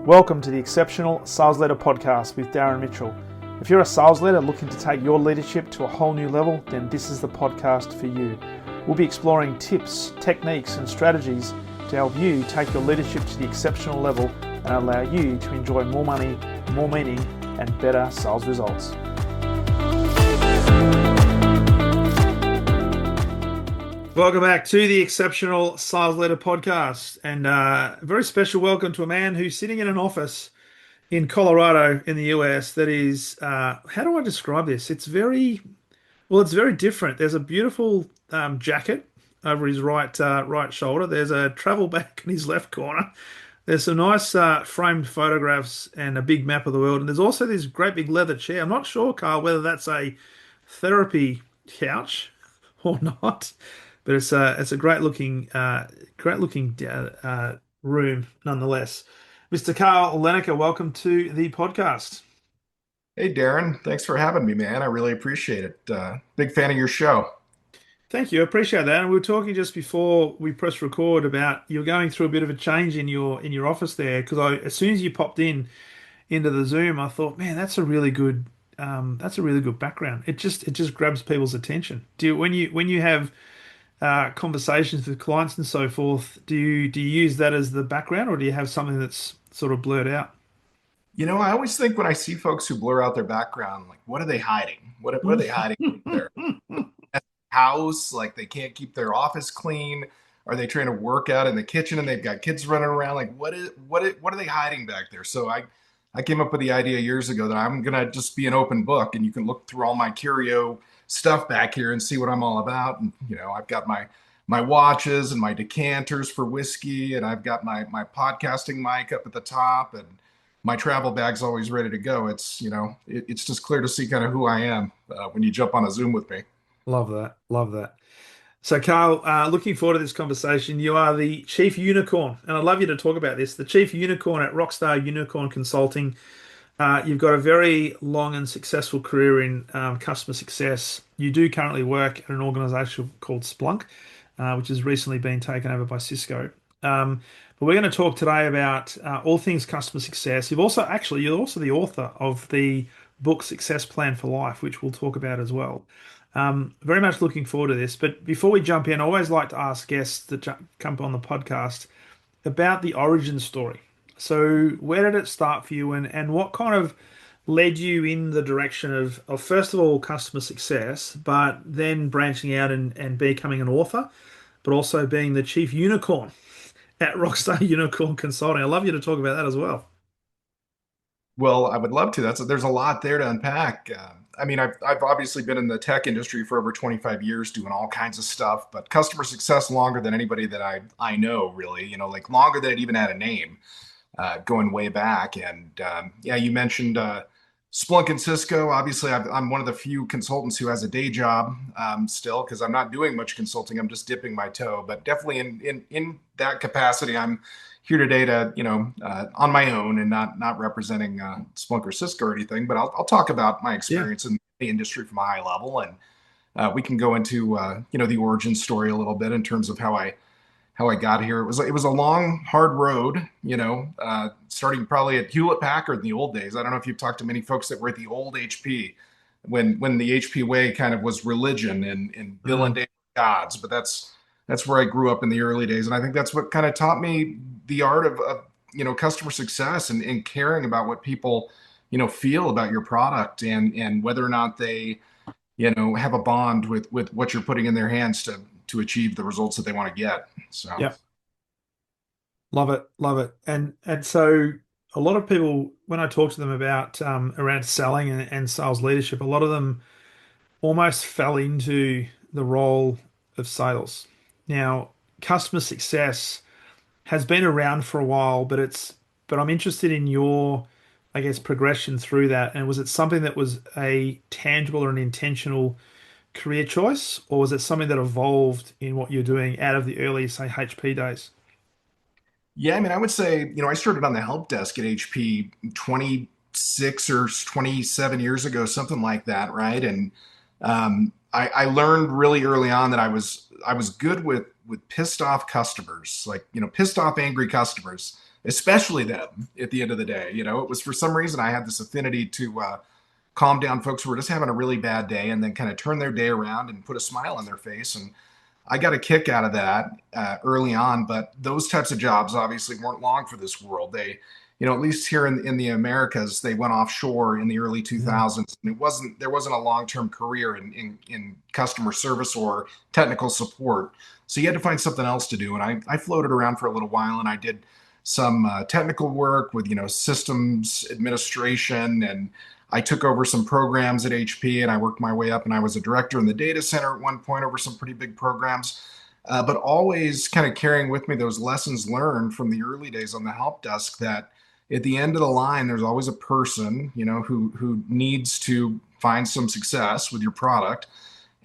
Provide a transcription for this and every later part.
Welcome to the Exceptional Sales Leader Podcast with Darren Mitchell. If you're a sales leader looking to take your leadership to a whole new level, then this is the podcast for you. We'll be exploring tips, techniques, and strategies to help you take your leadership to the exceptional level and allow you to enjoy more money, more meaning, and better sales results. Welcome back to the Exceptional Sales Leader Podcast, and a very special welcome to a man who's sitting in an office in Colorado in the US that is, how do I describe this? It's very different. There's a beautiful jacket over his right shoulder. There's a travel bag in his left corner. There's some nice framed photographs and a big map of the world. And there's also this great big leather chair. I'm not sure, Carl, whether that's a therapy couch or not. But it's a great looking room nonetheless. Mr. Carl Lenocker, welcome to the podcast. Hey, Darren. Thanks for having me, man. I really appreciate it. Big fan of your show. Thank you. I appreciate that. And we were talking just before we pressed record about you're going through a bit of a change in your office there, because as soon as you popped into the Zoom, I thought, man, that's a really good background. It just grabs people's attention. When you have conversations with clients and so forth, do you use that as the background, or do you have something that's sort of blurred out? You know, I always think when I see folks who blur out their background, like, what are they hiding? What are they hiding from their house? Like, they can't keep their office clean. Are they trying to work out in the kitchen and they've got kids running around? Like, what are they hiding back there? So I came up with the idea years ago that I'm gonna just be an open book, and you can look through all my curio stuff back here and see what I'm all about. And I've got my watches and my decanters for whiskey, and I've got my podcasting mic up at the top, and my travel bag's always ready to go. It's it's just clear to see kind of who I am when you jump on a Zoom with me. Love that. So, Carl, looking forward to this conversation. You are the Chief Unicorn, and I'd love you to talk about this. The Chief Unicorn at Rockstar Unicorn Consulting. You've got a very long and successful career in customer success. You do currently work at an organization called Splunk, which has recently been taken over by Cisco. But we're going to talk today about all things customer success. You're also the author of the book Success Plan for Life, which we'll talk about as well. Very much looking forward to this. But before we jump in, I always like to ask guests that come on the podcast about the origin story. So where did it start for you, and what kind of led you in the direction of first of all, customer success, but then branching out and becoming an author, but also being the chief unicorn at Rockstar Unicorn Consulting? I'd love you to talk about that as well. Well, I would love to. There's a lot there to unpack. I've obviously been in the tech industry for over 25 years doing all kinds of stuff, but customer success longer than anybody that I know, really, like longer than it even had a name. Going way back. And you mentioned Splunk and Cisco. Obviously, I'm one of the few consultants who has a day job still, because I'm not doing much consulting. I'm just dipping my toe. But definitely in that capacity, I'm here today to, on my own and not representing Splunk or Cisco or anything. But I'll talk about my experience in the industry from a high level. And we can go into, the origin story a little bit in terms of how I got here. It was a long, hard road, starting probably at Hewlett Packard in the old days. I don't know if you've talked to many folks that were at the old HP, when the HP way kind of was religion and Bill and Dave gods. But that's where I grew up in the early days, and I think that's what kind of taught me the art of customer success and caring about what people feel about your product, and whether or not they have a bond with what you're putting in their hands to achieve the results that they want to get. So yeah, love it. And so a lot of people, when I talk to them about around selling and sales leadership, a lot of them almost fell into the role of sales. Now, customer success has been around for a while, but I'm interested in your, I guess, progression through that. And was it something that was a tangible or an intentional career choice, or was it something that evolved in what you're doing out of the early, say, HP days? Yeah, I would say, I started on the help desk at HP 26 or 27 years ago, something like that, right? And I learned really early on that I was good with with pissed off customers, like, pissed off, angry customers, especially them at the end of the day. It was for some reason I had this affinity to calm down folks who were just having a really bad day and then kind of turn their day around and put a smile on their face. And I got a kick out of that early on, but those types of jobs obviously weren't long for this world. They, at least here in the Americas, they went offshore in the early Mm. 2000s, and there wasn't a long term career in customer service or technical support. So you had to find something else to do. And I floated around for a little while, and I did some technical work with systems administration, and I took over some programs at HP, and I worked my way up, and I was a director in the data center at one point over some pretty big programs. But always kind of carrying with me those lessons learned from the early days on the help desk, that at the end of the line, there's always a person, who needs to find some success with your product.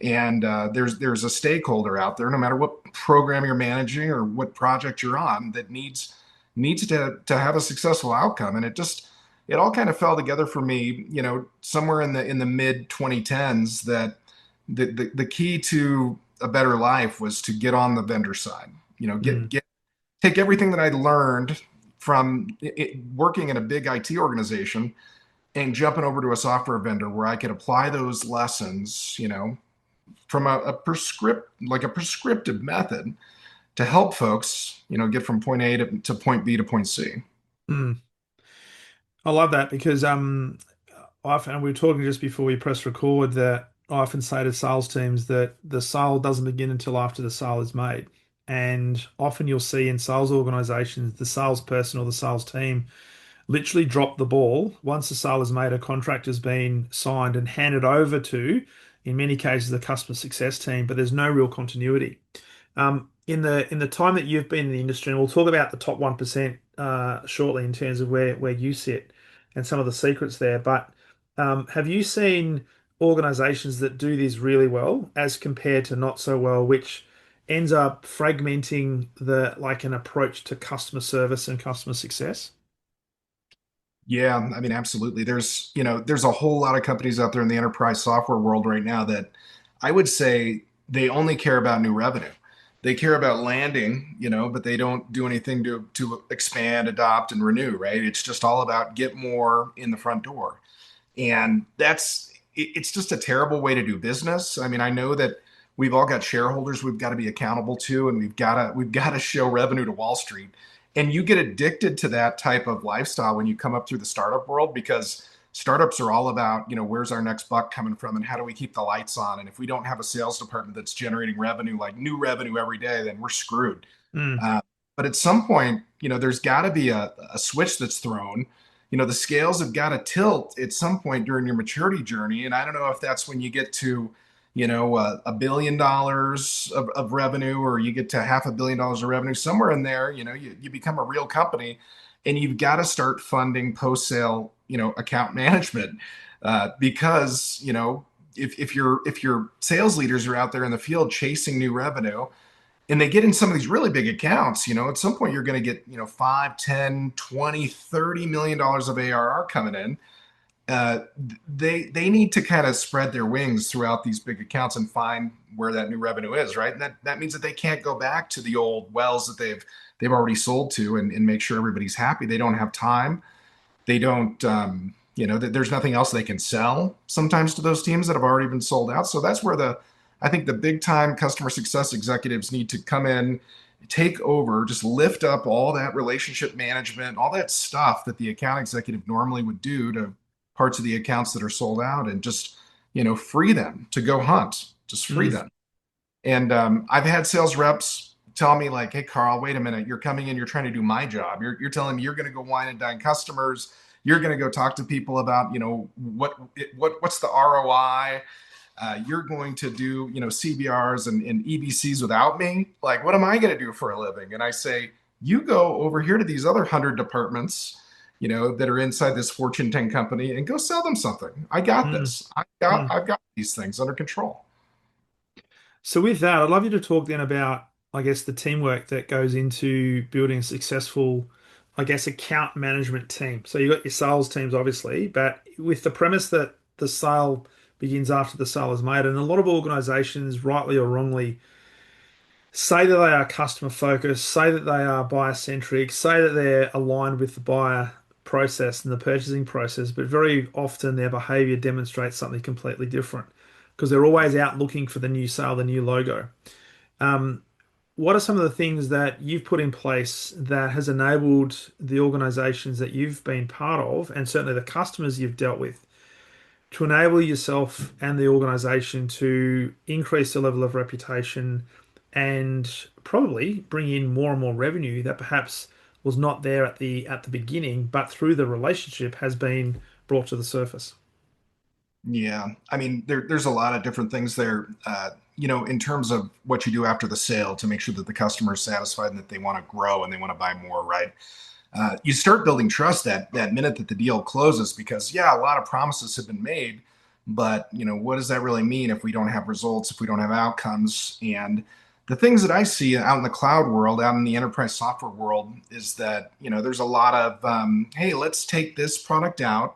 And there's a stakeholder out there, no matter what program you're managing or what project you're on, that needs to have a successful outcome. And it all kind of fell together for me, somewhere in the mid 2010s, that the key to a better life was to get on the vendor side. Mm. Take everything that I learned from working in a big IT organization and jumping over to a software vendor where I could apply those lessons, from a prescriptive method to help folks, get from point A to point B to point C. Mm. I love that because often, and we were talking just before we press record, that I often say to sales teams that the sale doesn't begin until after the sale is made. And often you'll see in sales organizations, the salesperson or the sales team literally drop the ball once the sale is made, a contract has been signed and handed over to, in many cases, the customer success team, but there's no real continuity. In the time that you've been in the industry, and we'll talk about the top 1% shortly in terms of where you sit and some of the secrets there, but have you seen organizations that do this really well as compared to not so well, which ends up fragmenting the like an approach to customer service and customer success? Yeah, I mean, absolutely. There's a whole lot of companies out there in the enterprise software world right now that I would say they only care about new revenue. They care about landing, but they don't do anything to expand, adopt, and renew, right? It's just all about get more in the front door. And it's just a terrible way to do business. I mean, I know that we've all got shareholders we've got to be accountable to, and we've got to show revenue to Wall Street. And you get addicted to that type of lifestyle when you come up through the startup world, because startups are all about, where's our next buck coming from and how do we keep the lights on? And if we don't have a sales department that's generating revenue, like new revenue every day, then we're screwed. Mm, Uh, but at some point, there's got to be a switch that's thrown. The scales have got to tilt at some point during your maturity journey. And I don't know if that's when you get to, $1 billion of revenue, or you get to $500 million of revenue, somewhere in there, you become a real company, and you've got to start funding post-sale, account management. Because, if your sales leaders are out there in the field chasing new revenue, and they get in some of these really big accounts, at some point you're going to get, 5, 10, 20, $30 million of ARR coming in. They need to kind of spread their wings throughout these big accounts and find where that new revenue is, right? And that means that they can't go back to the old wells that they've already sold to, and make sure everybody's happy. They don't have time. They don't, there's nothing else they can sell sometimes to those teams that have already been sold out. So that's where I think the big time customer success executives need to come in, take over, just lift up all that relationship management, all that stuff that the account executive normally would do to parts of the accounts that are sold out, and just, free them to go hunt, just free mm, them. And I've had sales reps tell me like, "Hey, Carl, wait a minute. You're coming in. You're trying to do my job. You're telling me you're going to go wine and dine customers. You're going to go talk to people about, what's the ROI. You're going to do, CBRs and EBCs without me. Like, what am I going to do for a living?" And I say, "You go over here to these other 100 departments, that are inside this Fortune 10 company, and go sell them something. I got mm, this. I've got mm. I've got these things under control." So with that, I'd love you to talk then about, I guess, the teamwork that goes into building a successful, I guess, account management team. So you've got your sales teams, obviously, but with the premise that the sale begins after the sale is made, and a lot of organizations, rightly or wrongly, say that they are customer focused, say that they are buyer centric, say that they're aligned with the buyer process and the purchasing process, but very often their behavior demonstrates something completely different because they're always out looking for the new sale, the new logo. Um, what are some of the things that you've put in place that has enabled the organizations that you've been part of, and certainly the customers you've dealt with, to enable yourself and the organization to increase the level of reputation and probably bring in more and more revenue that perhaps was not there at the beginning, but through the relationship has been brought to the surface? Yeah, I mean, there's a lot of different things there, in terms of what you do after the sale to make sure that the customer is satisfied and that they want to grow and they want to buy more, right? You start building trust that minute that the deal closes because, yeah, a lot of promises have been made, but what does that really mean if we don't have results, if we don't have outcomes? And the things that I see out in the cloud world, out in the enterprise software world, is that there's a lot of hey, let's take this product out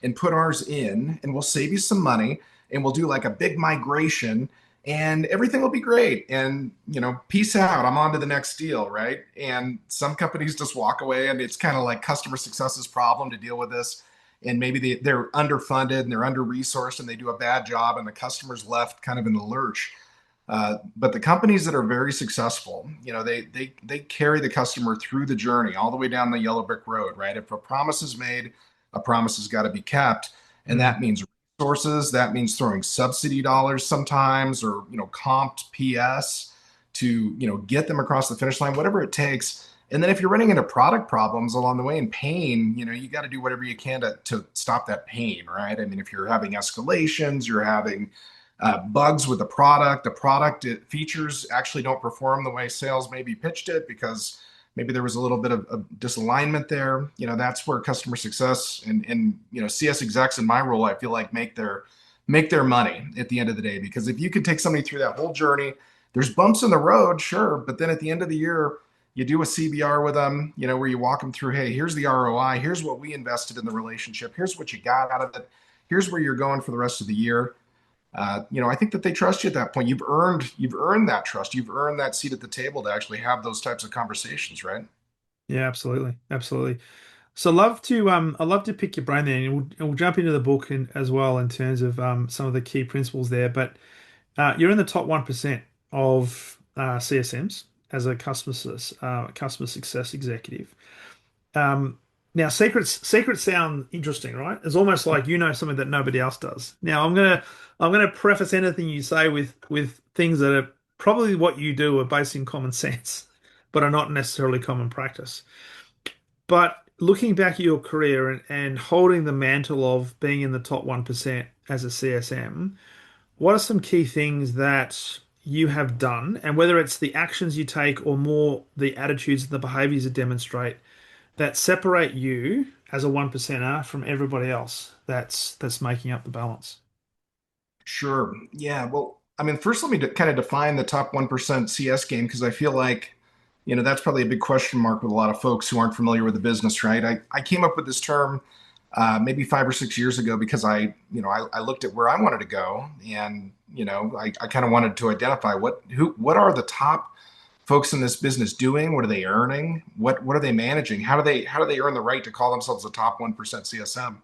and put ours in, and we'll save you some money, and we'll do like a big migration, and everything will be great. And peace out. I'm on to the next deal, right? And some companies just walk away, and it's kind of like customer success's problem to deal with this. And maybe they're underfunded and they're under resourced, and they do a bad job, and the customer's left kind of in the lurch. But the companies that are very successful, they carry the customer through the journey all the way down the yellow brick road, right? If a promise is made, a promise has got to be kept, and Mm. that means resources. That means throwing subsidy dollars sometimes, or comped PS to get them across the finish line, whatever it takes. And then if you're running into product problems along the way and pain, you got to do whatever you can to stop that pain, right? I mean, if you're having escalations, you're having bugs with the product features actually don't perform the way sales maybe pitched it because maybe there was a little bit of disalignment there. That's where customer success and CS execs in my role, I feel like make their money at the end of the day. Because if you could take somebody through that whole journey, there's bumps in the road, sure, but then at the end of the year, you do a CBR with them, where you walk them through, hey, here's the ROI, here's what we invested in the relationship, here's what you got out of it, here's where you're going for the rest of the year. I think that they trust you at that point. You've earned that trust. You've earned that seat at the table to actually have those types of conversations, right? Yeah, absolutely, absolutely. So I'd love to pick your brain there, and we'll jump into the book as well in terms of some of the key principles there. But you're in the top 1% of CSMs as a customer success executive. Um, Now, secrets sound interesting, right? It's almost like you know something that nobody else does. Now, I'm gonna preface anything you say with things that are probably what you do are based in common sense, but are not necessarily common practice. But looking back at your career and holding the mantle of being in the top 1% as a CSM, what are some key things that you have done, and whether it's the actions you take or more the attitudes and the behaviors you demonstrate that separate you as a one percenter from everybody else that's making up the balance? Sure. Yeah. Well, I mean, first, let me kind of define the top 1% CS game because I feel like, that's probably a big question mark with a lot of folks who aren't familiar with the business, right? I came up with this term maybe 5 or 6 years ago because I looked at where I wanted to go, and I kind of wanted to identify what are the top folks in this business doing? What are they earning? What are they managing? How do they earn the right to call themselves a top 1% CSM?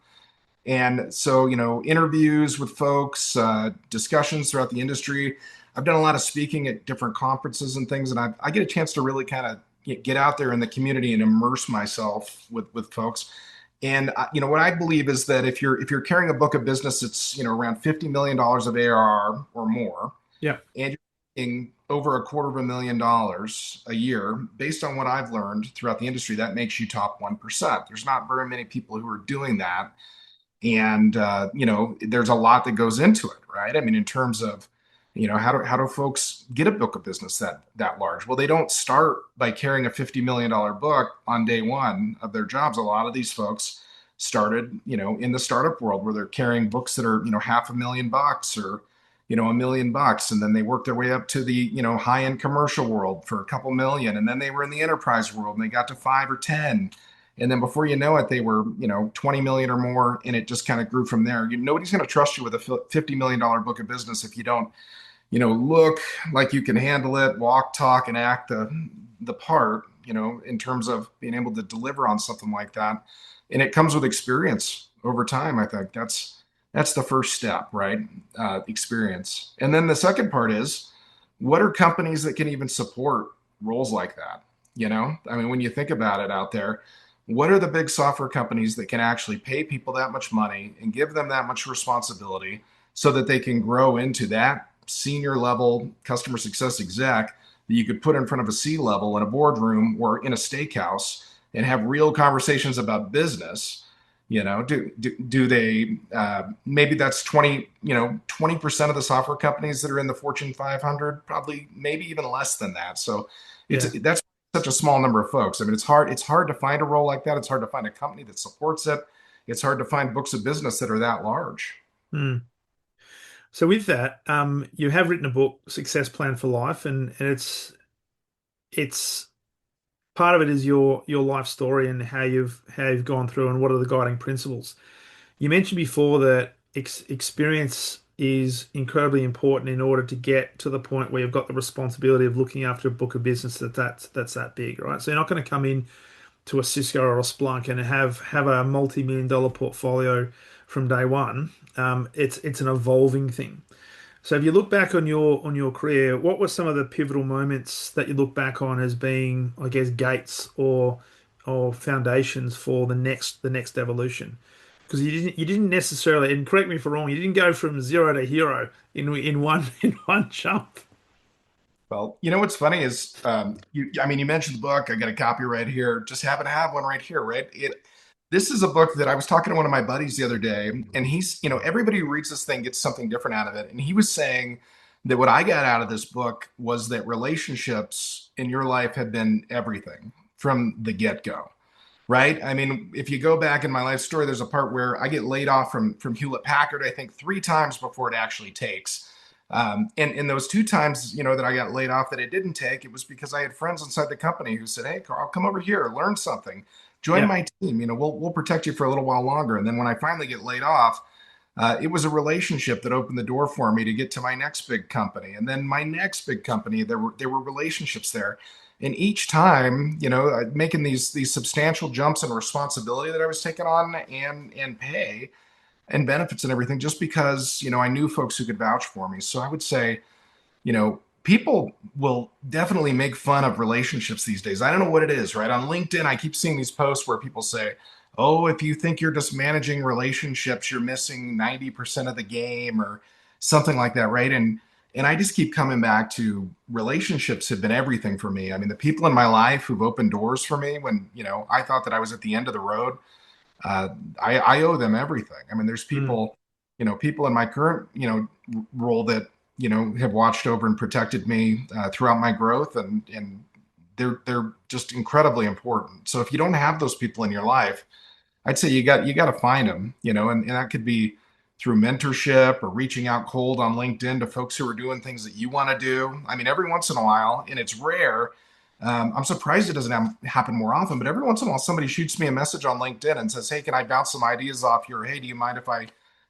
And so, interviews with folks, discussions throughout the industry. I've done a lot of speaking at different conferences and things, and I get a chance to really kind of get out there in the community and immerse myself with folks. And what I believe is that if you're carrying a book of business that's around $50 million of ARR or more, Yeah. and you're making over $250,000 a year, based on what I've learned throughout the industry, that makes you top 1%. There's not very many people who are doing that, and there's a lot that goes into it, right? I mean, in terms of how do folks get a book of business that large? Well, they don't start by carrying a $50 million book on day one of their jobs. A lot of these folks started in the startup world where they're carrying books that are $500,000 or $1 million, and then they work their way up to the high end commercial world for a couple million, and then they were in the enterprise world and they got to 5 or 10, and then before you know it, they were 20 million or more, and it just kind of grew from there. Nobody's going to trust you with a $50 million book of business if you don't look like you can handle it, walk, talk, and act the part, in terms of being able to deliver on something like that. And it comes with experience over time. I think that's the first step, right? Experience. And then the second part is, what are companies that can even support roles like that? I mean, when you think about it out there, what are the big software companies that can actually pay people that much money and give them that much responsibility so that they can grow into that senior level customer success exec that you could put in front of a C level in a boardroom or in a steakhouse and have real conversations about business? Do they, maybe that's 20% of the software companies that are in the Fortune 500, probably maybe even less than that. So Yeah. that's such a small number of folks. I mean, it's hard to find a role like that. It's hard to find a company that supports it. It's hard to find books of business that are that large. Mm. So with that, you have written a book, Success Plan for Life, and it's part of it is your life story and how you've gone through and what are the guiding principles. You mentioned before that experience is incredibly important in order to get to the point where you've got the responsibility of looking after a book of business that's that big, right? So you're not going to come in to a Cisco or a Splunk and have a multi-million dollar portfolio from day one. It's an evolving thing. So if you look back on your career, what were some of the pivotal moments that you look back on as being, I guess, gates or foundations for the next evolution? Because you didn't necessarily, and correct me if I'm wrong, you didn't go from zero to hero in one in one jump. Well, what's funny is, I mean, you mentioned the book. I got a copy right here. Just happen to have one right here, right? This is a book that I was talking to one of my buddies the other day, and everybody who reads this thing gets something different out of it. And he was saying that what I got out of this book was that relationships in your life have been everything from the get-go, right? I mean, if you go back in my life story, there's a part where I get laid off from Hewlett Packard, I think 3 times before it actually takes. And in those 2 times, that I got laid off that it didn't take, it was because I had friends inside the company who said, "Hey, Carl, come over here, learn something, join Yeah, my team. We'll protect you for a little while longer." And then when I finally get laid off, it was a relationship that opened the door for me to get to my next big company, and then my next big company. There were relationships there, and each time, making these substantial jumps in responsibility that I was taking on and pay and benefits and everything, just because I knew folks who could vouch for me. So I would say, people will definitely make fun of relationships these days. I don't know what it is, right? On LinkedIn, I keep seeing these posts where people say, "Oh, if you think you're just managing relationships, you're missing 90% of the game," or something like that, right? And I just keep coming back to relationships have been everything for me. I mean, the people in my life who've opened doors for me when, I thought that I was at the end of the road, uh, I owe them everything. I mean, there's mm, people in my current, role that, have watched over and protected me throughout my growth, and they're just incredibly important. So if you don't have those people in your life, I'd say you got to find them, and that could be through mentorship or reaching out cold on LinkedIn to folks who are doing things that you want to do. I mean, every once in a while, and it's rare. I'm surprised it doesn't happen more often, but every once in a while, somebody shoots me a message on LinkedIn and says, "Hey, can I bounce some ideas off you?" Or, "Hey, do you mind if I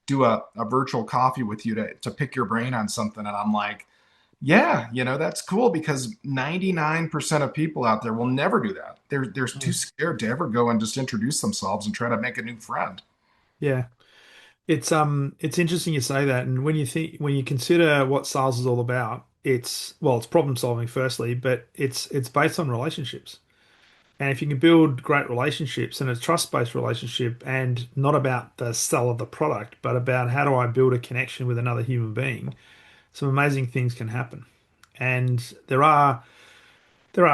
do a virtual coffee with you to pick your brain on something?" And I'm like, "Yeah, that's cool," because 99% of people out there will never do that. They're too mm. scared to ever go and just introduce themselves and try to make a new friend. Yeah. It's interesting you say that, and when you consider what sales is all about, it's problem solving firstly, but it's based on relationships. And if you can build great relationships and a trust-based relationship and not about the sell of the product, but about how do I build a connection with another human being, some amazing things can happen. And there are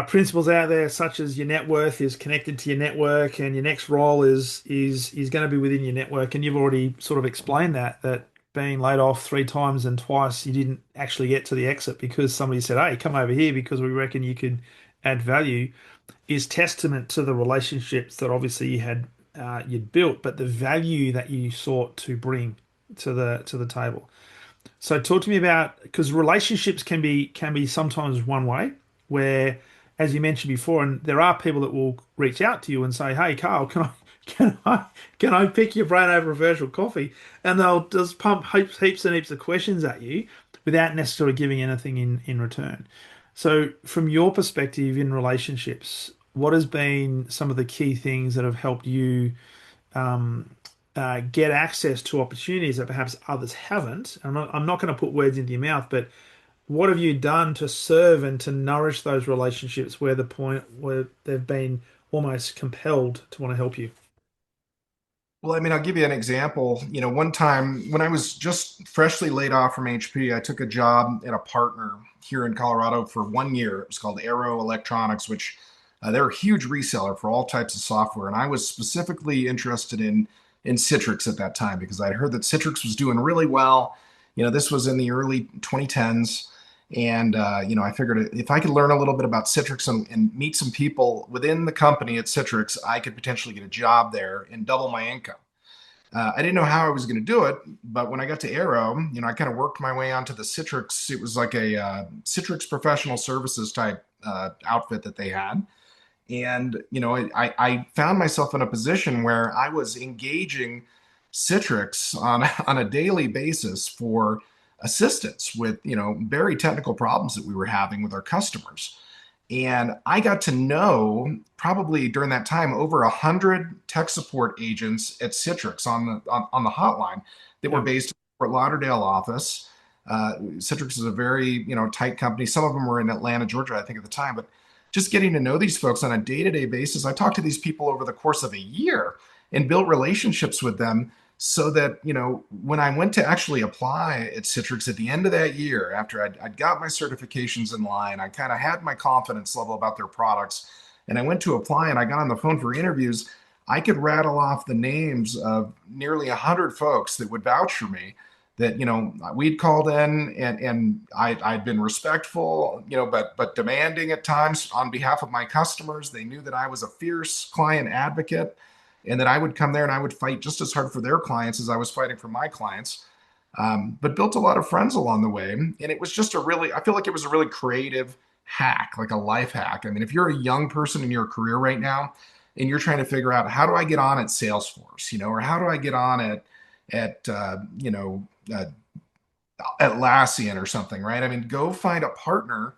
principles out there such as your net worth is connected to your network and your next role is going to be within your network. And you've already sort of explained that being laid off 3 times and twice you didn't actually get to the exit because somebody said, "Hey, come over here because we reckon you could add value," is testament to the relationships that obviously you'd built, but the value that you sought to bring to the table. So talk to me about, because relationships can be sometimes one way, where, as you mentioned before, and there are people that will reach out to you and say, "Hey, Carl, can I can I pick your brain over a virtual coffee?" And they'll just pump heaps and heaps of questions at you, without necessarily giving anything in return. So, from your perspective in relationships, what has been some of the key things that have helped you um, get access to opportunities that perhaps others haven't? I'm not going to put words into your mouth, but what have you done to serve and to nourish those relationships where the point where they've been almost compelled to want to help you? Well, I mean, I'll give you an example. One time when I was just freshly laid off from HP, I took a job at a partner here in Colorado for 1 year. It was called Aero Electronics, which they're a huge reseller for all types of software. And I was specifically interested in Citrix at that time because I'd heard that Citrix was doing really well. This was in the early 2010s. And I figured if I could learn a little bit about Citrix and meet some people within the company at Citrix, I could potentially get a job there and double my income. I didn't know how I was going to do it, but when I got to Arrow, I kind of worked my way onto the Citrix. It was like a Citrix professional services type outfit that they had. And, I found myself in a position where I was engaging Citrix on a daily basis for assistance with, very technical problems that we were having with our customers. And I got to know probably during that time over 100 tech support agents at Citrix on the hotline that were Yeah. based in the Fort Lauderdale office. Citrix is a very tight company. Some of them were in Atlanta, Georgia, I think at the time. But just getting to know these folks on a day-to-day basis, I talked to these people over the course of a year and built relationships with them so that when I went to actually apply at Citrix at the end of that year, after I'd got my certifications in line, I kind of had my confidence level about their products, and I went to apply and I got on the phone for interviews. I could rattle off the names of nearly 100 folks that would vouch for me, that we'd called in, and I'd been respectful, but demanding at times on behalf of my customers. They knew that I was a fierce client advocate, and that I would come there and I would fight just as hard for their clients as I was fighting for my clients. But built a lot of friends along the way, and it was just I feel like it was a really creative hack, like a life hack. I mean, if you're a young person in your career right now and you're trying to figure out how do I get on at Salesforce, or how do I get on at uh, Atlassian or something, right? I mean, go find a partner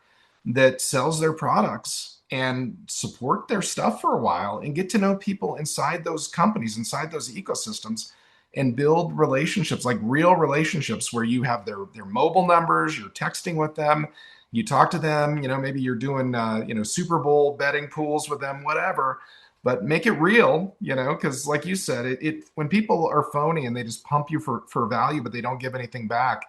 that sells their products and support their stuff for a while and get to know people inside those companies, inside those ecosystems, and build relationships, like real relationships where you have their mobile numbers, you're texting with them, you talk to them, maybe you're doing Super Bowl betting pools with them, whatever. But make it real, because like you said, it when people are phony and they just pump you for value, but they don't give anything back,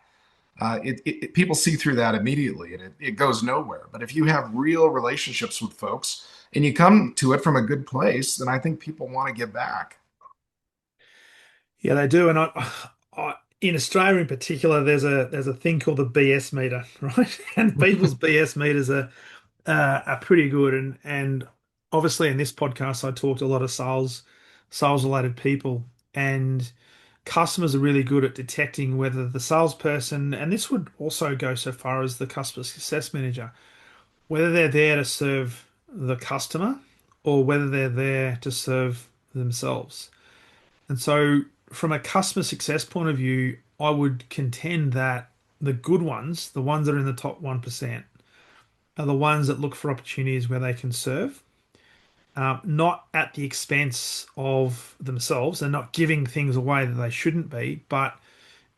people see through that immediately, and it goes nowhere. But if you have real relationships with folks and you come to it from a good place, then I think people want to give back. Yeah, they do. And in Australia in particular, there's a thing called the BS meter, right? And people's BS meters are pretty good. And obviously in this podcast, I talked to a lot of sales related people, and customers are really good at detecting whether the salesperson, and this would also go so far as the customer success manager, whether they're there to serve the customer or whether they're there to serve themselves. And so, from a customer success point of view, I would contend that the good ones, the ones that are in the top 1%, are the ones that look for opportunities where they can serve, not at the expense of themselves. They're not giving things away that they shouldn't be, but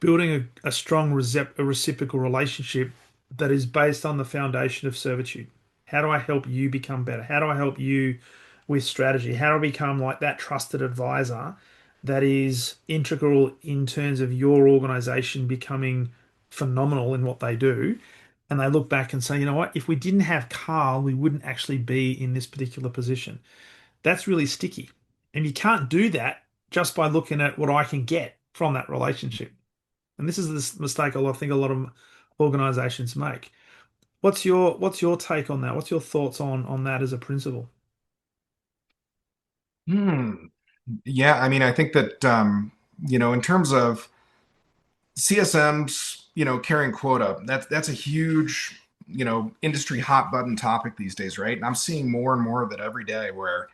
building a strong a reciprocal relationship that is based on the foundation of servitude. How do I help you become better? How do I help you with strategy? How do I become like that trusted advisor that is integral in terms of your organization becoming phenomenal in what they do? And they look back and say, you know what, if we didn't have Carl, we wouldn't actually be in this particular position. That's really sticky. And you can't do that just by looking at what I can get from that relationship. And this is the mistake I think a lot of organizations make. What's your take on that? What's your thoughts on that as a principle? Hmm. Yeah, I mean, I think that in terms of CSMs, carrying quota, that's a huge, industry hot button topic these days, right? And I'm seeing more and more of it every day where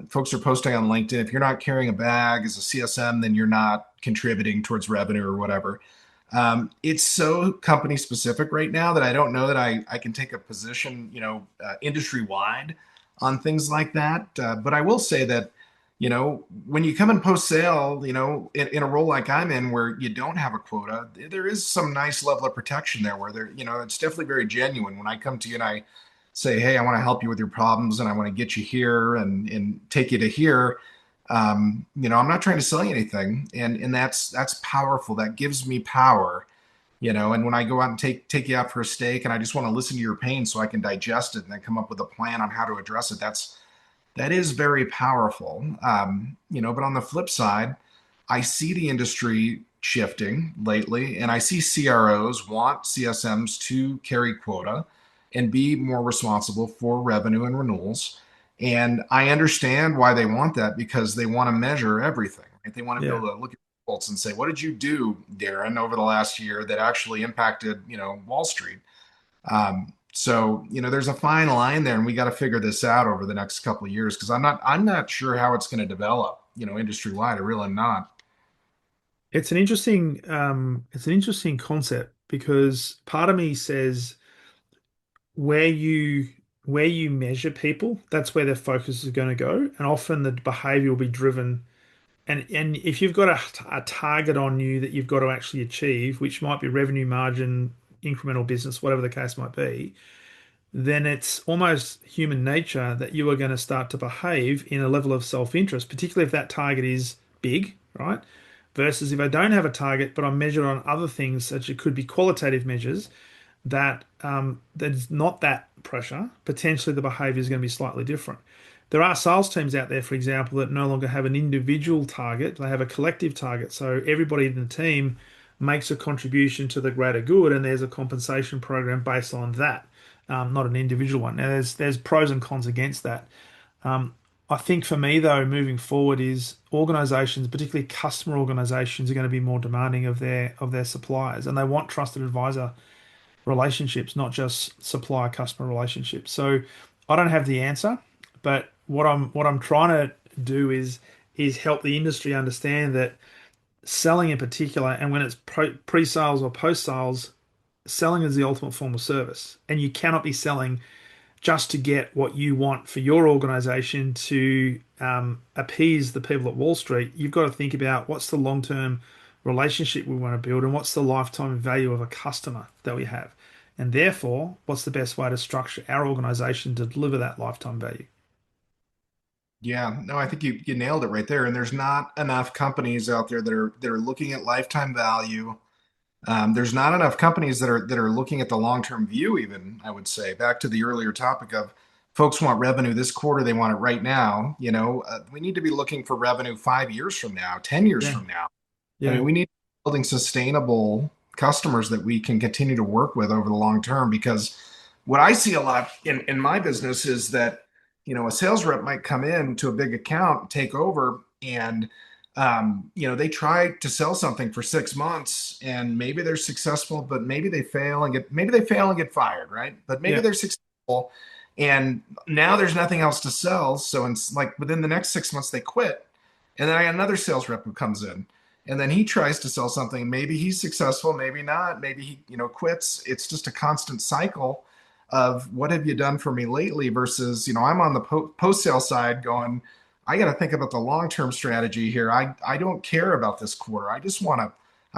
folks are posting on LinkedIn, if you're not carrying a bag as a CSM, then you're not contributing towards revenue or whatever. It's so company specific right now that I don't know that I can take a position, industry wide on things like that. But I will say that, when you come in post sale, in a role like I'm in where you don't have a quota, there is some nice level of protection there where it's definitely very genuine when I come to you and I say, hey, I want to help you with your problems and I want to get you here and take you to here. I'm not trying to sell you anything, and that's powerful. That gives me power, and when I go out and take you out for a steak and I just want to listen to your pain so I can digest it and then come up with a plan on how to address it, that is very powerful. But on the flip side, I see the industry shifting lately, and I see CROs want CSMs to carry quota and be more responsible for revenue and renewals. And I understand why they want that because they want to measure everything, right? They want to be Yeah. able to look at results and say, what did you do, Darren, over the last year that actually impacted, Wall Street? So there's a fine line there, and we got to figure this out over the next couple of years because I'm not sure how it's going to develop, industry wide. I really am not. It's an interesting concept because part of me says where you where you measure people, that's where their focus is going to go, and often the behavior will be driven. And if you've got a target on you that you've got to actually achieve, which might be revenue margin, incremental business, whatever the case might be, then it's almost human nature that you are going to start to behave in a level of self-interest, particularly if that target is big, right? Versus if I don't have a target, but I'm measured on other things, such it could be qualitative measures that is not that pressure. Potentially, the behavior is going to be slightly different. There are sales teams out there, for example, that no longer have an individual target; they have a collective target. So everybody in the team makes a contribution to the greater good, and there's a compensation program based on that, not an individual one. Now, there's pros and cons against that. Um, I think for me, though, moving forward is organizations, particularly customer organizations, are going to be more demanding of their suppliers, and they want trusted advisor relationships, not just supplier customer relationships. So I don't have the answer, but what I'm trying to do is help the industry understand that selling in particular, and when it's pre-sales or post-sales, selling is the ultimate form of service, and you cannot be selling just to get what you want for your organization to appease the people at Wall Street. You've got to think about what's the long term relationship we want to build and what's the lifetime value of a customer that we have. And therefore, what's the best way to structure our organization to deliver that lifetime value? Yeah, no, I think you nailed it right there. And there's not enough companies out there that are looking at lifetime value. There's not enough companies that are looking at the long-term view, even, I would say. Back to the earlier topic of folks want revenue this quarter, they want it right now. We need to be looking for revenue 5 years from now, 10 years Yeah, from now. I mean, yeah, we need building sustainable customers that we can continue to work with over the long term because what I see a lot in my business is that, a sales rep might come in to a big account, take over, and they try to sell something for 6 months and maybe they're successful, but maybe they fail and get fired, right? But maybe yeah, they're successful and now there's nothing else to sell. So it's like within the next 6 months they quit. And then I got another sales rep who comes in and then he tries to sell something. Maybe he's successful, maybe not. Maybe he, quits. It's just a constant cycle of what have you done for me lately versus, I'm on the post sale side going, I got to think about the long-term strategy here. I don't care about this quarter. I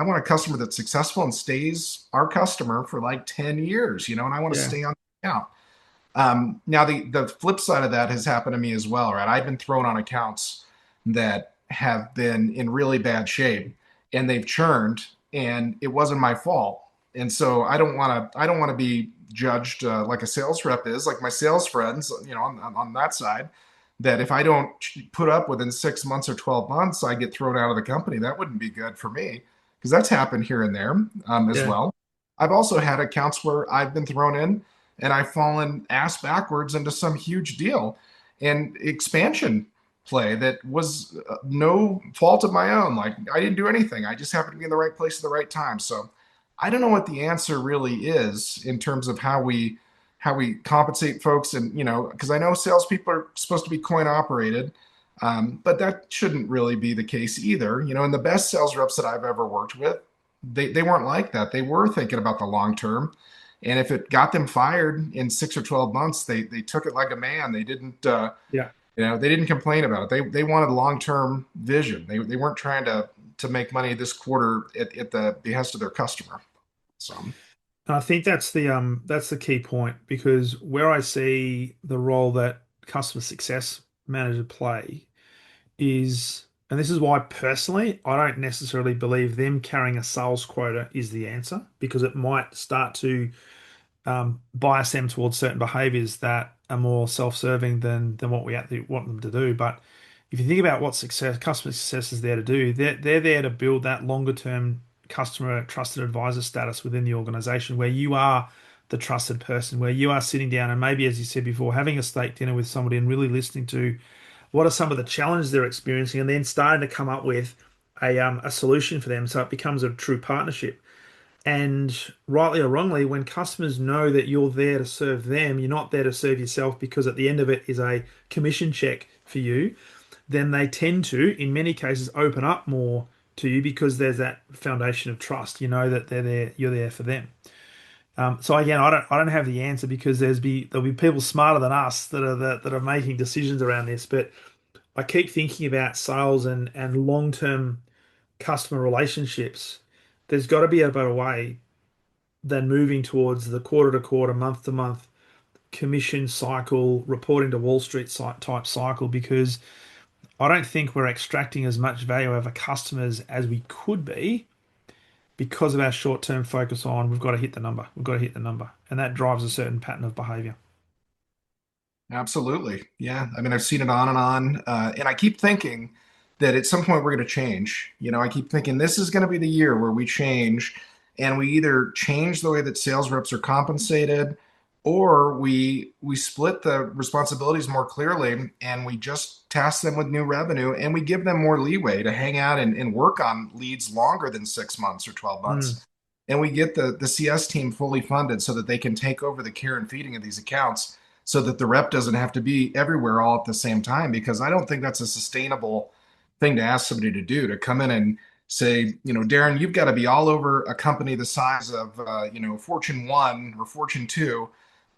want a customer that's successful and stays our customer for like 10 years, and I want to yeah, stay on the account. Now the flip side of that has happened to me as well, right? I've been thrown on accounts that have been in really bad shape and they've churned and it wasn't my fault. And so I don't want to be judged like a sales rep is, like my sales friends, on that side, that if I don't put up within 6 months or 12 months, I get thrown out of the company. That wouldn't be good for me because that's happened here and there as yeah, well. I've also had accounts where I've been thrown in and I've fallen ass backwards into some huge deal and expansion play that was no fault of my own. Like I didn't do anything. I just happened to be in the right place at the right time. So I don't know what the answer really is in terms of how we compensate folks, and because I know salespeople are supposed to be coin operated, but that shouldn't really be the case either. And the best sales reps that I've ever worked with, they weren't like that. They were thinking about the long term. And if it got them fired in 6 or 12 months, they took it like a man. They didn't Yeah. they didn't complain about it. They wanted long term vision. They weren't trying to make money this quarter at the behest of their customer. So And I think that's the key point because where I see the role that customer success manager play is, and this is why personally I don't necessarily believe them carrying a sales quota is the answer because it might start to bias them towards certain behaviors that are more self-serving than what we actually want them to do. But if you think about what success customer success is there to do, they're there to build that longer term customer trusted advisor status within the organization where you are the trusted person, where you are sitting down and maybe, as you said before, having a steak dinner with somebody and really listening to what are some of the challenges they're experiencing, and then starting to come up with a solution for them, so it becomes a true partnership. And rightly or wrongly, when customers know that you're there to serve them, you're not there to serve yourself because at the end of it is a commission check for you, then they tend to, in many cases, open up more to you because there's that foundation of trust. You know that they're there, you're there for them. So again, I don't have the answer because there'll be people smarter than us that are making decisions around this. But I keep thinking about sales and long-term customer relationships. There's got to be a better way than moving towards the quarter to quarter, month to month commission cycle, reporting to Wall Street type cycle, because I don't think we're extracting as much value out of our customers as we could be because of our short term focus on we've got to hit the number, we've got to hit the number. And that drives a certain pattern of behavior. absolutely. Yeah. I mean, I've seen it on and on. And I keep thinking that at some point we're going to change. I keep thinking this is going to be the year where we change and we either change the way that sales reps are compensated or we split the responsibilities more clearly and we just task them with new revenue and we give them more leeway to hang out and work on leads longer than 6 months or 12 Mm, months. And we get the CS team fully funded so that they can take over the care and feeding of these accounts so that the rep doesn't have to be everywhere all at the same time because I don't think that's a sustainable thing to ask somebody to do to come in and say, Darren, you've got to be all over a company the size of, Fortune 1 or Fortune 2,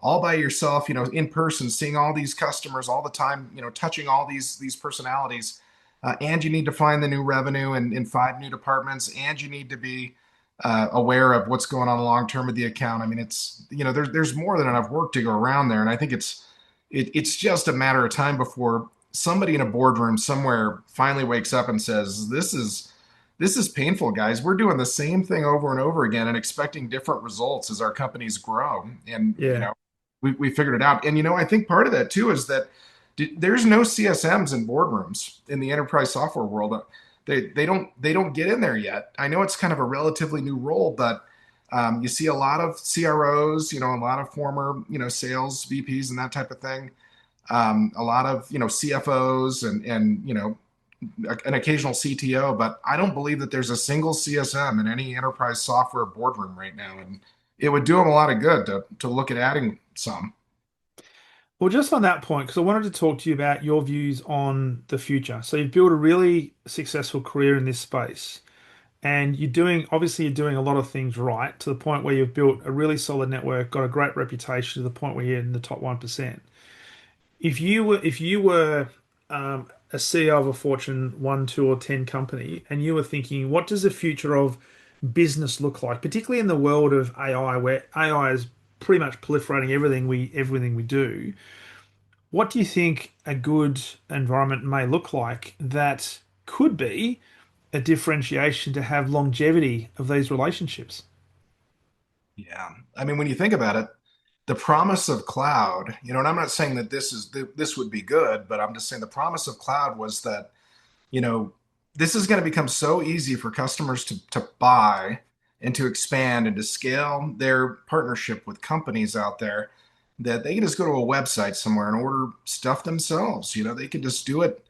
all by yourself, in person, seeing all these customers all the time, touching all these personalities. And you need to find the new revenue in 5 new departments, and you need to be aware of what's going on long term with the account. I mean, it's there's more than enough work to go around there, and I think it's just a matter of time before somebody in a boardroom somewhere finally wakes up and says, "This is painful, guys. We're doing the same thing over and over again and expecting different results as our companies grow." And yeah, we figured it out. And I think part of that too is that there's no CSMs in boardrooms in the enterprise software world. They don't get in there yet. I know it's kind of a relatively new role, but you see a lot of CROs, a lot of former sales VPs and that type of thing. A lot of CFOs and an occasional CTO, but I don't believe that there's a single CSM in any enterprise software boardroom right now, and it would do them a lot of good to look at adding some. well, just on that point, because I wanted to talk to you about your views on the future. So you've built a really successful career in this space, and obviously you're doing a lot of things right to the point where you've built a really solid network, got a great reputation to the point where you're in the top 1%. If you were a CEO of a Fortune 1, 2, or 10 company, and you were thinking, what does the future of business look like, particularly in the world of AI, where AI is pretty much proliferating everything we do, what do you think a good environment may look like that could be a differentiation to have longevity of these relationships? Yeah, I mean, when you think about it, the promise of cloud, and I'm not saying that this would be good, but I'm just saying the promise of cloud was that you know, this is going to become so easy for customers to buy and to expand and to scale their partnership with companies out there that they can just go to a website somewhere and order stuff themselves. They can just do it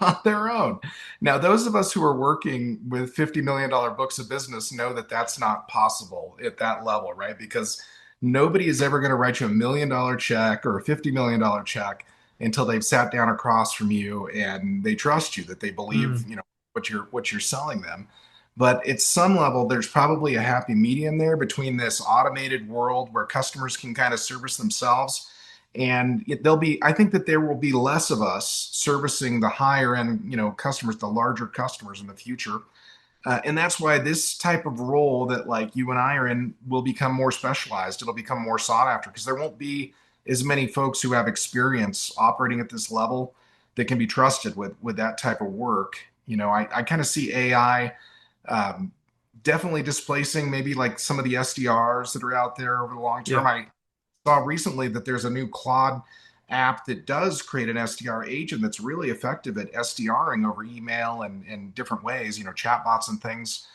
on their own. Now, those of us who are working with $50 million books of business know that that's not possible at that level, right? Because nobody is ever going to write you $1 million check or a $50 million check until they've sat down across from you and they trust you, that they believe Mm, what you're selling them. But at some level, there's probably a happy medium there between this automated world where customers can kind of service themselves. And there'll be, I think that there will be less of us servicing the higher end, customers, the larger customers in the future. And that's why this type of role that like you and I are in will become more specialized. It'll become more sought after because there won't be as many folks who have experience operating at this level that can be trusted with that type of work. I kind of see AI um, definitely displacing maybe like some of the SDRs that are out there over the long term. Yeah. I saw recently that there's a new Claude app that does create an SDR agent that's really effective at SDRing over email and different ways, chatbots and things.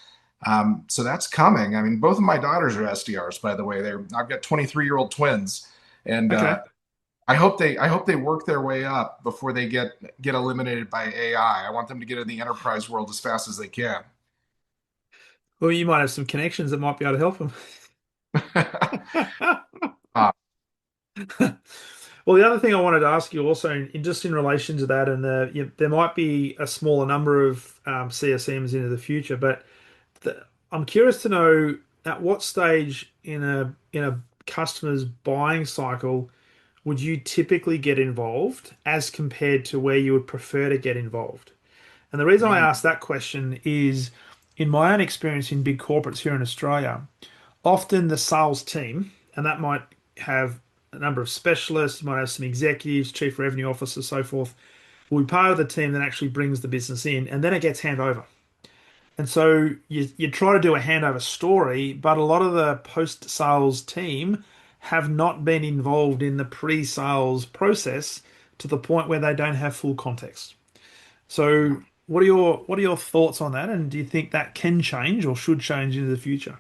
So that's coming. I mean, both of my daughters are SDRs, by the way. I've got 23-year-old twins, and Okay. I hope they work their way up before they get eliminated by AI. I want them to get in the enterprise world as fast as they can. Well, you might have some connections that might be able to help them. uh, Well, the other thing I wanted to ask you also, just in relation to that, and there might be a smaller number of CSMs into the future, but I'm curious to know at what stage in a customer's buying cycle would you typically get involved as compared to where you would prefer to get involved? And the reason I mm, ask that question is, in my own experience in big corporates here in Australia, often the sales team, and that might have a number of specialists, you might have some executives, chief revenue officers, so forth, will be part of the team that actually brings the business in, and then it gets handed over. And so you try to do a handover story, but a lot of the post sales team have not been involved in the pre sales process to the point where they don't have full context. So what are your thoughts on that? And do you think that can change or should change into the future?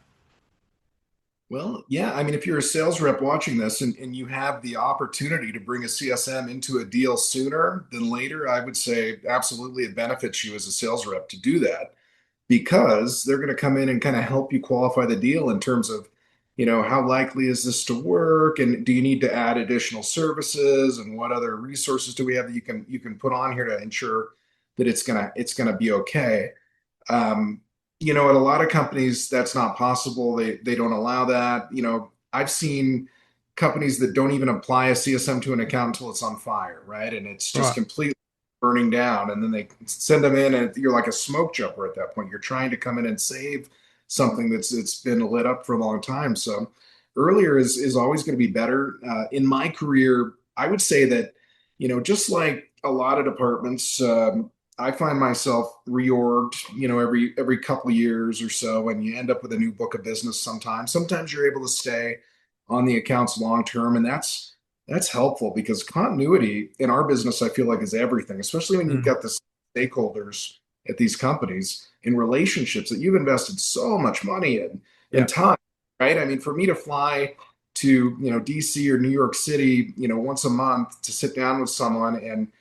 Well, yeah. I mean, if you're a sales rep watching this and you have the opportunity to bring a CSM into a deal sooner than later, I would say absolutely it benefits you as a sales rep to do that because they're going to come in and kind of help you qualify the deal in terms of, how likely is this to work and do you need to add additional services and what other resources do we have that you can put on here to ensure that it's gonna be okay. Um, at a lot of companies, that's not possible. They don't allow that. I've seen companies that don't even apply a CSM to an account until it's on fire, right? And it's just Right. completely burning down. And then they send them in, and you're like a smoke jumper at that point. You're trying to come in and save something that's it's been lit up for a long time. So earlier is always going to be better. In my career, I would say that, just like a lot of departments, I find myself reorged, every couple of years or so, and you end up with a new book of business sometimes. Sometimes you're able to stay on the accounts long term, and that's helpful because continuity in our business, I feel like, is everything, especially when you've Mm. got the stakeholders at these companies in relationships that you've invested so much money in Yeah. and time, right? I mean, for me to fly to, DC or New York City, once a month to sit down with someone and,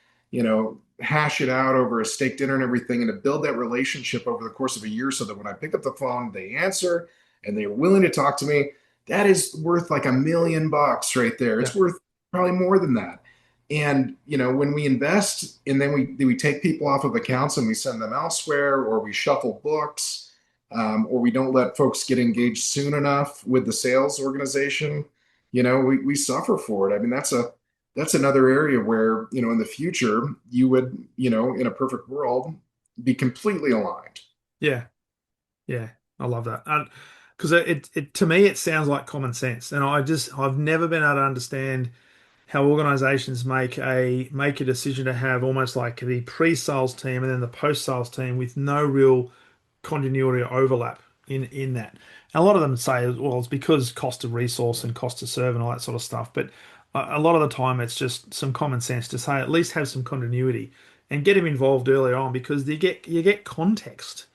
hash it out over a steak dinner and everything, and to build that relationship over the course of a year so that when I pick up the phone, they answer and they're willing to talk to me. That is worth like $1 million right there. Yeah. It's worth probably more than that. And when we invest and then we take people off of accounts and we send them elsewhere, or we shuffle books, or we don't let folks get engaged soon enough with the sales organization, we suffer for it. I mean, that's another area where, in the future, you would, in a perfect world, be completely aligned. Yeah. Yeah. I love that. And because it to me it sounds like common sense. And I've never been able to understand how organizations make a decision to have almost like the pre-sales team and then the post-sales team with no real continuity or overlap in that. And a lot of them say, well, it's because cost of resource and cost to serve and all that sort of stuff. But a lot of the time, it's just some common sense to say at least have some continuity and get them involved earlier on because you get context.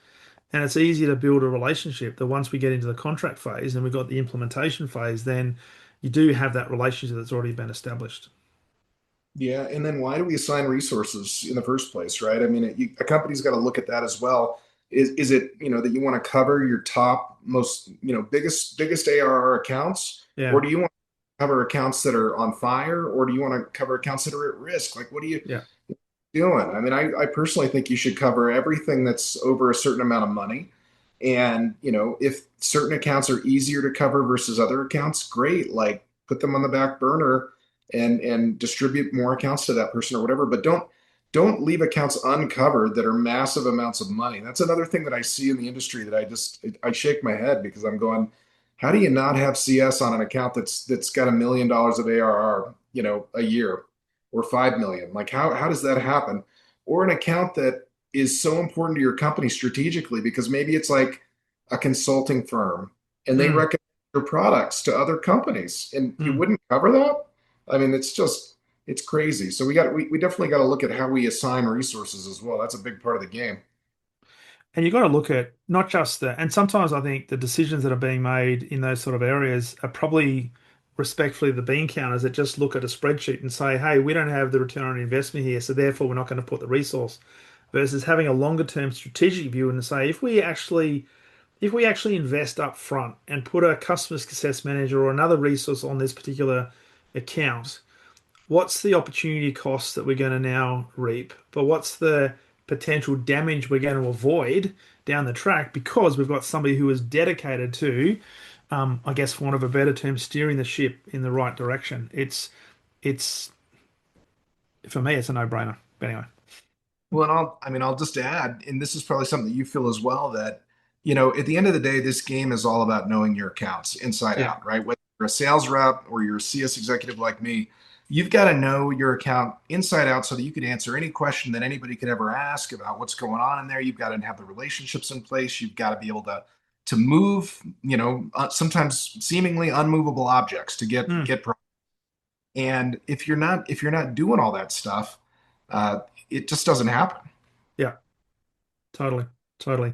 And it's easier to build a relationship that once we get into the contract phase and we've got the implementation phase, then you do have that relationship that's already been established. Yeah, and then why do we assign resources in the first place, right? I mean, a company's got to look at that as well. Is it, that you want to cover your top most, biggest ARR accounts, or Yeah. do you want to cover accounts that are on fire, or do you want to cover accounts that are at risk? Like, what are you Yeah. doing? I mean, I personally think you should cover everything that's over a certain amount of money. And, if certain accounts are easier to cover versus other accounts, great. Like put them on the back burner and distribute more accounts to that person or whatever. But don't leave accounts uncovered that are massive amounts of money. That's another thing that I see in the industry that I shake my head because I'm going, how do you not have CS on an account that's got $1 million of ARR, a year or 5 million? Like how does that happen? Or an account that is so important to your company strategically because maybe it's like a consulting firm and they Mm, recommend your products to other companies and you mm. wouldn't cover that. I mean, it's crazy. So we definitely got to look at how we assign resources as well. That's a big part of the game. And you've got to look at not just the, and sometimes I think the decisions that are being made in those sort of areas are probably respectfully the bean counters that just look at a spreadsheet and say, hey, we don't have the return on investment here, so therefore we're not going to put the resource. Versus having a longer term strategic view and say, if we actually invest up front and put a customer success manager or another resource on this particular account, what's the opportunity cost that we're going to now reap, but what's the potential damage we're going to avoid down the track because we've got somebody who is dedicated to, I guess, for want of a better term, steering the ship in the right direction. It's for me, it's a no-brainer. But anyway, Well, and I'll just add, and this is probably something that you feel as well, that, at the end of the day, this game is all about knowing your accounts inside yeah, out, right? Whether you're a sales rep or you're a CS executive like me, you've got to know your account inside out so that you can answer any question that anybody could ever ask about what's going on in there. You've got to have the relationships in place. You've got to be able to move, sometimes seemingly unmovable objects to get mm, get. And if you're not doing all that stuff, uh, it just doesn't happen. yeah, totally, totally.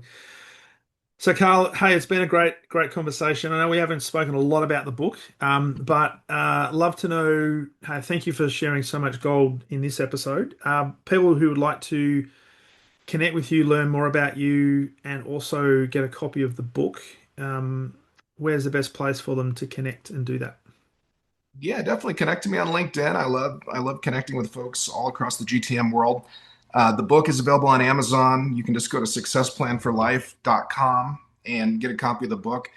So, Carl, hey, it's been a great conversation. I know we haven't spoken a lot about the book, but love to know. Hey, thank you for sharing so much gold in this episode. People who would like to connect with you, learn more about you, and also get a copy of the book, where's the best place for them to connect and do that? Yeah, definitely connect to me on LinkedIn. I love connecting with folks all across the GTM world. The book is available on Amazon. You can just go to successplanforlife.com and get a copy of the book.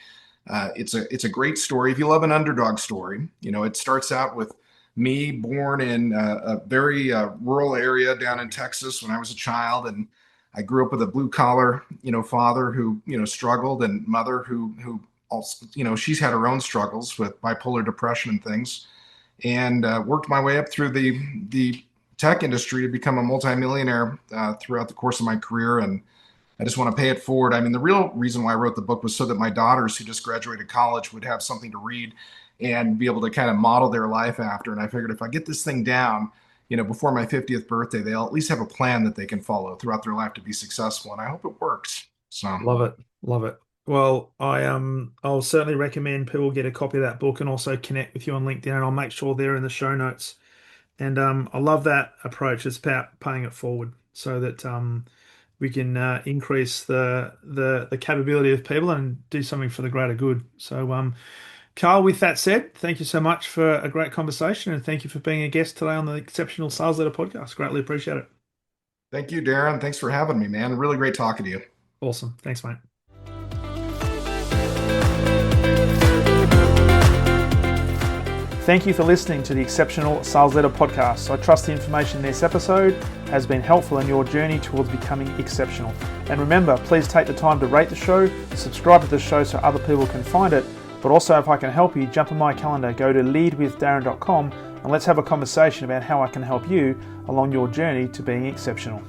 It's a great story. If you love an underdog story, it starts out with me born in a very rural area down in Texas when I was a child, and I grew up with a blue collar, father who struggled, and mother who also, she's had her own struggles with bipolar depression and things, and worked my way up through the tech industry to become a multimillionaire throughout the course of my career. And I just want to pay it forward. I mean, the real reason why I wrote the book was so that my daughters who just graduated college would have something to read and be able to kind of model their life after. And I figured if I get this thing down, before my 50th birthday, they'll at least have a plan that they can follow throughout their life to be successful. And I hope it works. So Love it, love it. Well, I'll certainly recommend people get a copy of that book and also connect with you on LinkedIn, and I'll make sure they're in the show notes. And I love that approach. It's about paying it forward so that we can increase the capability of people and do something for the greater good. So, Carl, with that said, thank you so much for a great conversation, and thank you for being a guest today on the Exceptional Sales Leader podcast. Greatly appreciate it. thank you, Darren. Thanks for having me, man. Really great talking to you. Awesome. Thanks, mate. Thank you for listening to the Exceptional Sales Leader podcast. I trust the information in this episode has been helpful in your journey towards becoming exceptional. And remember, please take the time to rate the show, subscribe to the show so other people can find it. But also, if I can help you, jump on my calendar, go to leadwithdarren.com, and let's have a conversation about how I can help you along your journey to being exceptional.